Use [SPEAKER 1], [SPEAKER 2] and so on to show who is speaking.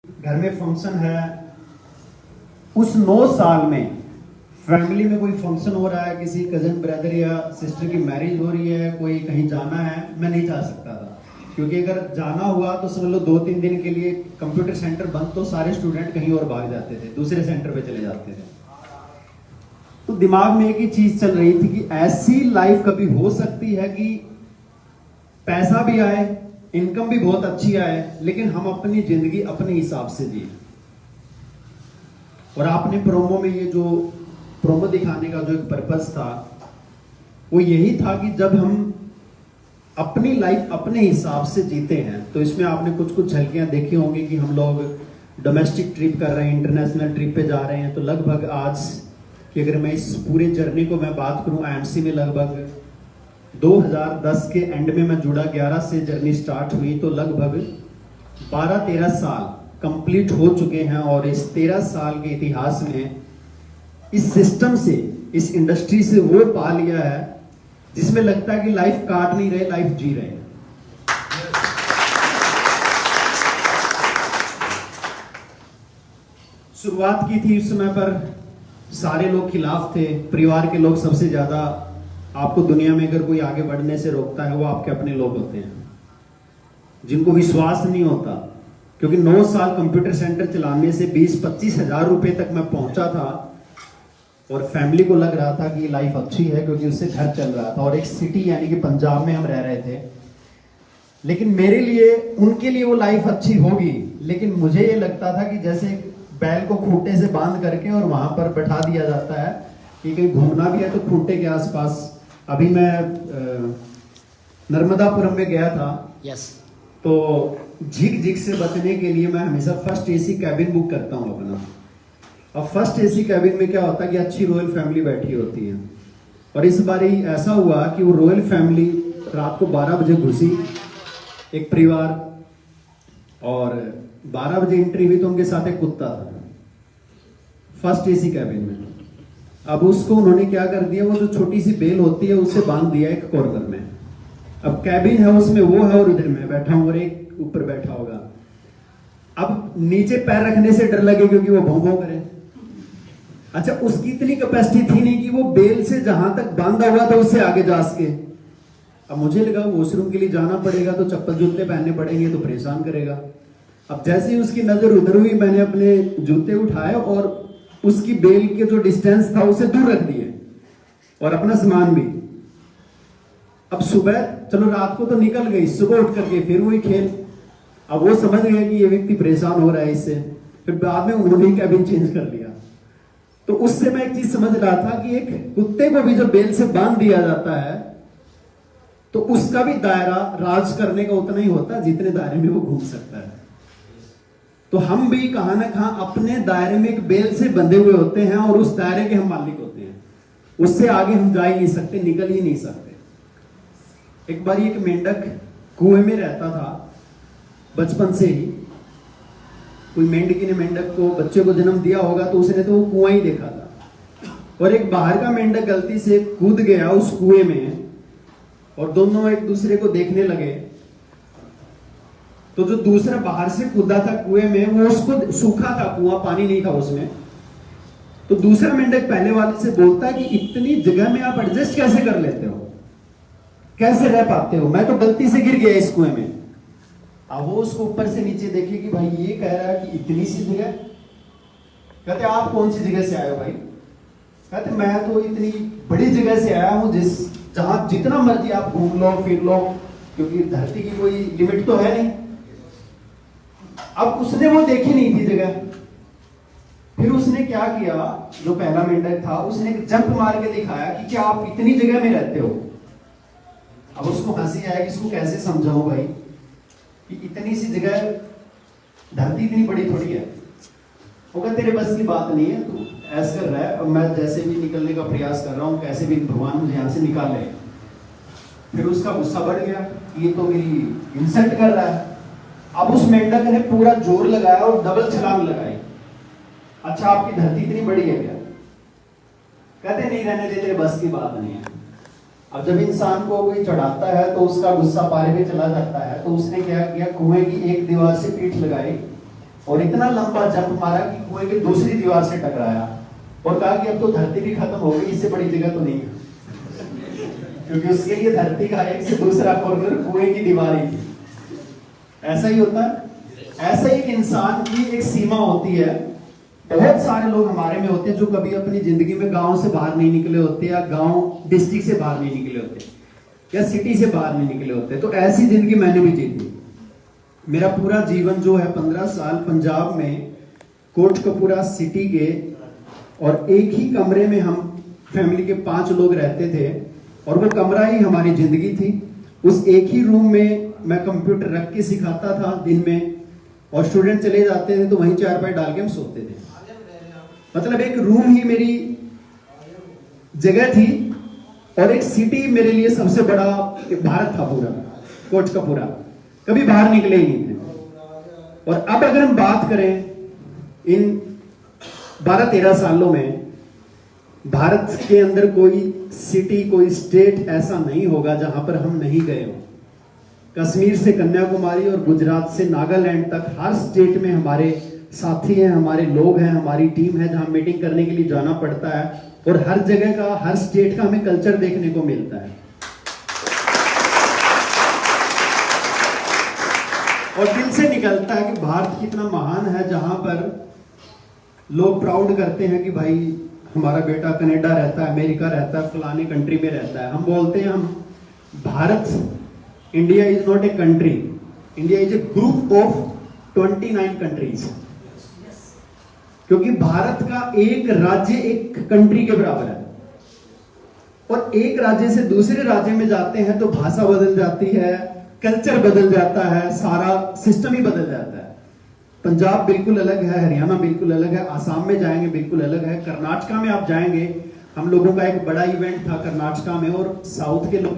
[SPEAKER 1] घर में फंक्शन है, उस 9 साल में फैमिली में कोई फंक्शन हो रहा है, किसी कजन ब्रदर या सिस्टर की मैरिज हो रही है, कोई कहीं जाना है, मैं नहीं जा सकता था। क्योंकि अगर जाना हुआ तो समझ लो 2-3 दिन के लिए कंप्यूटर सेंटर बंद, तो सारे स्टूडेंट कहीं और भाग जाते थे, दूसरे सेंटर पे चले जाते थे। तो दिमाग में एक ही चीज चल रही थी कि ऐसी लाइफ कभी हो सकती है कि पैसा भी आए, इनकम भी बहुत अच्छी आए, लेकिन हम अपनी जिंदगी अपने हिसाब से जिए। और आपने प्रोमो में ये जो प्रोमो दिखाने का जो एक पर्पस था, वो यही था कि जब हम अपनी लाइफ अपने हिसाब से जीते हैं, तो इसमें आपने कुछ कुछ झलकियां देखी होंगी कि हम लोग डोमेस्टिक ट्रिप कर रहे हैं, इंटरनेशनल ट्रिप पे जा रहे हैं। तो लगभग आज कि अगर मैं इस पूरे जर्नी को मैं बात करूं, आईएमसी में लगभग 2010 के एंड में मैं जुड़ा, 11 से जर्नी स्टार्ट हुई, तो लगभग 12-13 साल कंप्लीट हो चुके हैं। और इस 13 साल के इतिहास में इस सिस्टम से, इस इंडस्ट्री से वो पा लिया है जिसमें लगता है कि लाइफ काट नहीं रहे, लाइफ जी रहे हैं। शुरुआत की थी उस समय पर सारे लोग खिलाफ थे, परिवार के लोग सबसे ज्यादा। आपको दुनिया में अगर कोई आगे बढ़ने से रोकता है, वो आपके अपने लोग होते हैं, जिनको विश्वास नहीं होता। क्योंकि 9 साल कंप्यूटर सेंटर चलाने से 20-25 हजार रुपए तक मैं पहुंचा था, और फैमिली को लग रहा था कि लाइफ अच्छी है क्योंकि उससे घर चल रहा था, और एक सिटी यानी कि पंजाब में हम रह रहे थे। लेकिन मेरे लिए, उनके लिए वो लाइफ अच्छी होगी, लेकिन मुझे ये लगता था कि जैसे बैल को खूंटे से बांध करके और वहां पर बैठा दिया जाता है कि कहीं घूमना भी है तो खूंटे के आसपास। अभी मैं नर्मदापुरम में गया था, तो झिक झिक से बचने के लिए मैं हमेशा फर्स्ट एसी कैबिन बुक करता हूँ अपना। और फर्स्ट एसी कैबिन में क्या होता है कि अच्छी रॉयल फैमिली बैठी होती है। और इस बार ही ऐसा हुआ कि वो रॉयल फैमिली रात को 12 बजे घुसी, एक परिवार, और 12 बजे एंट्री हुई तो उनके साथ एक कुत्ता था फर्स्ट एसी कैबिन में। अब उसको उन्होंने क्या कर दिया, वो जो छोटी सी बेल होती है उससे बांध दिया एक कॉर्नर में। अब कैबिन है, उसमें वो है और इधर मैं बैठा हूं और एक ऊपर बैठा होगा। अब नीचे पैर रखने से डर लगे क्योंकि वो भौं भौं करे। अच्छा, उसकी इतनी कैपेसिटी थी नहीं कि वो बेल से जहां तक बांधा हुआ था उससे आगे जा सके। अब मुझे लगा वॉशरूम के लिए जाना पड़ेगा तो चप्पल जूते पहनने पड़ेंगे, तो परेशान करेगा। अब जैसे ही उसकी नजर उधर हुई, मैंने अपने जूते उठाए और उसकी बेल के जो डिस्टेंस था उसे दूर रख दिए, और अपना सामान भी। अब सुबह, चलो रात को तो निकल गई, सुबह उठ करके फिर वही खेल। अब वो समझ गए कि ये व्यक्ति परेशान हो रहा है इससे, फिर बाद में उन्होंने कैबिन चेंज कर लिया। तो उससे मैं एक चीज समझ रहा था कि एक कुत्ते को भी जब बेल से बांध दिया जाता है, तो उसका भी दायरा राज करने का उतना ही होता है जितने दायरे में वो घूम सकता है। तो हम भी कहां ना कहां अपने दायरे में एक बेल से बंधे हुए होते हैं, और उस दायरे के हम मालिक होते हैं। उससे आगे हम जा ही नहीं सकते, निकल ही नहीं सकते। एक बार एक मेंढक कुएं में रहता था बचपन से ही। कोई मेंढकी ने मेंढक को, बच्चे को जन्म दिया होगा, तो उसने तो वो कुआं ही देखा था। और एक बाहर का मेंढक गलती से कूद गया उस कुएं में, और दोनों एक दूसरे को देखने लगे। तो जो दूसरा बाहर से कूदा था कुएं में, वो उसको, सूखा था कुआं, पानी नहीं था उसमें। तो दूसरा मेंढक पहले वाले से बोलता है कि इतनी जगह में आप एडजस्ट कैसे कर लेते हो, कैसे रह पाते हो, मैं तो गलती से गिर गया इस कुएं में। अब वो उसको ऊपर से नीचे देखे कि भाई ये कह रहा है कि इतनी सी जगह। कहते आप कौन सी जगह से आए हो भाई? कहते मैं तो इतनी बड़ी जगह से आया हूं जहां जितना मर्जी आप घूम लो फिर लो, क्योंकि धरती की कोई लिमिट तो है नहीं। अब उसने वो देखी नहीं थी जगह। फिर उसने क्या किया, जो पहला मेंढक था, उसने एक जंप मार के दिखाया कि क्या आप इतनी जगह में रहते हो। अब उसको हंसी आया कि इसको कैसे समझाऊं भाई कि इतनी सी जगह, धरती इतनी बड़ी थोड़ी है। वो कहते तेरे बस की बात नहीं है, तू ऐसा कर रहा है, और मैं जैसे भी निकलने का प्रयास कर रहा हूं, कैसे भी भगवान मुझे यहां से निकाल ले। फिर उसका गुस्सा बढ़ गया, ये तो मेरी इंसल्ट कर रहा है। अब उस मेंढक ने पूरा जोर लगाया और डबल छलांग लगाई। अच्छा, आपकी धरती इतनी बड़ी है क्या? कहते नहीं, रहने दे, तेरे बस की बात नहीं है। अब जब इंसान को कोई चढ़ाता है तो उसका गुस्सा पारे में चला जाता है। तो उसने क्या किया, कुएं की एक दीवार से पीठ लगाई और इतना लंबा जंप मारा कि कुएं की दूसरी दीवार से टकराया और कहा कि अब तो धरती भी खत्म हो गई, इससे बड़ी जगह तो नहीं है। क्योंकि उसके लिए धरती का एक से दूसरा कॉर्नर कुएं की दीवार ही थी। ऐसा ही होता है। ऐसा ही एक इंसान की एक सीमा होती है। बहुत सारे लोग हमारे में होते हैं जो कभी अपनी जिंदगी में गांव से बाहर नहीं निकले होते, या गांव डिस्ट्रिक्ट से बाहर नहीं निकले होते, या सिटी से बाहर नहीं निकले होते। तो ऐसी जिंदगी मैंने भी जी थी। मेरा पूरा जीवन जो है 15 साल पंजाब में कोटकपूरा सिटी के, और एक ही कमरे में हम फैमिली के 5 लोग रहते थे, और वो कमरा ही हमारी जिंदगी थी। उस एक ही रूम में मैं कंप्यूटर रख के सिखाता था दिन में, और स्टूडेंट चले जाते थे तो वहीं चारपाई डाल के हम सोते थे। मतलब एक रूम ही मेरी जगह थी, और एक सिटी मेरे लिए सबसे बड़ा भारत था पूरा, कोटकपूरा। कभी बाहर निकले ही नहीं थे। और अब अगर हम बात करें इन 12-13 सालों में, भारत के अंदर कोई सिटी, कोई स्टेट ऐसा नहीं होगा जहां पर हम नहीं गए हो। कश्मीर से कन्याकुमारी और गुजरात से नागालैंड तक हर स्टेट में हमारे साथी हैं, हमारे लोग हैं, हमारी टीम है, जहां मीटिंग करने के लिए जाना पड़ता है। और हर जगह का, हर स्टेट का हमें कल्चर देखने को मिलता है। और दिल से निकलता है कि भारत कितना महान है, जहां पर लोग प्राउड करते हैं कि भाई हमारा बेटा कनाडा रहता है, अमेरिका रहता है, फलाने कंट्री में रहता है। हम बोलते हैं हम Bharat, India is not a country, India is a group of 29 countries. क्योंकि भारत का एक राज्य एक कंट्री के बराबर है। और एक राज्य से दूसरे राज्य में जाते हैं तो भाषा बदल जाती है, कल्चर बदल जाता है, सारा सिस्टम ही बदल जाता है। पंजाब बिल्कुल अलग है, हरियाणा बिल्कुल अलग है, आसाम में जाएंगे बिल्कुल अलग है, कर्नाटका में आप जाएंगे, हम लोगों का एक बड़ा इवेंट था कर्नाटका में, और साउथ के लोग